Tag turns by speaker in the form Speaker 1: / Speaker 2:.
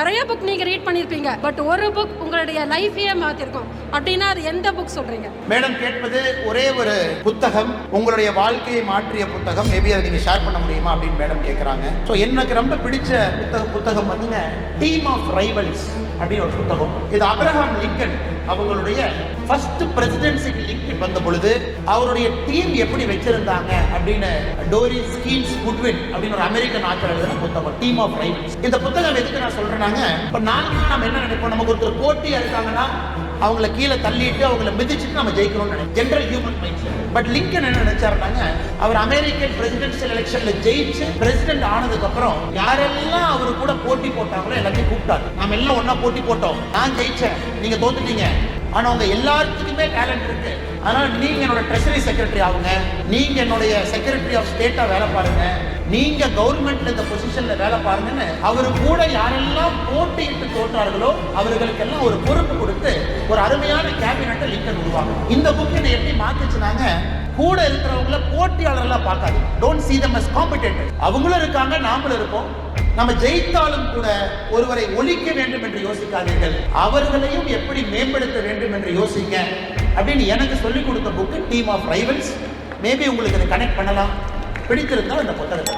Speaker 1: நிறைய புக் நீங்க ரீட் பண்ணிருப்பீங்க, பட் ஒரு புக் உங்களுடைய லைஃபையே மாத்திருக்கும் அப்படின்னா அது எந்த புக் சொல்றீங்க?
Speaker 2: மேடம் கேட்பது ஒரே ஒரு புத்தகம், உங்களுடைய வாழ்க்கையை மாற்றிய புத்தகம், மேபி அதை நீங்க ஷேர் பண்ண முடியுமா அப்படின்னு மேடம் கேட்கறாங்க. ஸோ எனக்கு ரொம்ப பிடிச்ச புத்தகம் வந்துங்க டீம் ஆஃப் ரைவல்ஸ் அப்படின்னு ஒரு புத்தகம். இது அப்ரஹாம் லிங்கன் அவங்களுடைய ஃபர்ஸ்ட் பிரசிடென்சிக்கு லிங்கன் வந்த பொழுது அவருடைய டீம் எப்படி வச்சிருந்தாங்க அப்படின்னு டோரிஸ் கீன்ஸ் குட்வின் அப்படின்னு ஒரு அமெரிக்கன் ஆத்தர் எழுதின புத்தகம் டீம் ஆஃப் ரைவல்ஸ். இந்த புத்தகம் எதுக்கு நான் சொல்றேன்னாங்க, இப்போ நம்ம என்ன நினைப்போம், நமக்கு ஒருத்தர் போட்டியா இருக்காங்கன்னா அவங்கள கீழே தள்ளிட்டு அவங்கள மிதிச்சுட்டு நம்ம ஜெயிக்கணும்னு நினைப்போம், general human mind. But Lincoln என்ன நினைச்சாருனாங்க, அவர் அமெரிக்கன் பிரசிடென்சியல் எலெக்ஷன்ல ஜெயிச்சு பிரசிடென்ட் ஆனதுக்கு அப்புறம் யாரெல்லாம் அவரு கூட போட்டி போட்டாங்களோ எல்லாத்தையும் கூப்பிட்டாரு. நாம எல்லாம் ஒன்னா போட்டி போட்டோம், நான் ஜெயிச்சேன், நீங்க தோத்துட்டீங்க, ஆனா உங்க எல்லாத்துக்குமே டேலண்ட் இருக்கு, அதனால நீங்க என்னோட ட்ரெஷரி செக்ரட்டரி ஆகுங்க, நீங்க என்னுடைய செக்ரட்டரி ஆஃப் ஸ்டேட்டா வேலை பாருங்க, நீங்க கவர்மெண்ட்ல இந்த பொசிஷன்ல வேலை பாருங்கன்னு அவரு கூட யாரெல்லாம் போட்டியிட்டு தோற்றார்களோ அவர்களுக்கெல்லாம் ஒரு பொறுப்பு கொடுத்து ஒரு அருமையான கேபினட்டை லிங்கன் உருவாங்க. இந்த புக் இதை எப்படி மாத்துச்சுனாங்க, கூட இருக்கிறவங்கள போட்டியாளர்களா பார்க்காது, don't see them as competitors. அவங்களும் இருக்காங்க, நாமளும் இருக்கோம், நம்ம ஜெயித்தாலும் கூட ஒருவரை ஒழிக்க வேண்டும் என்று யோசிக்காதீர்கள், அவர்களையும் எப்படி மேம்படுத்த வேண்டும் என்று யோசிங்க அப்படின்னு எனக்கு சொல்லிக் கொடுத்த book team of rivals. Maybe உங்களுக்கு இதை கனெக்ட் பண்ணலாம், பிடித்திருந்தால் அந்த புத்தகத்தை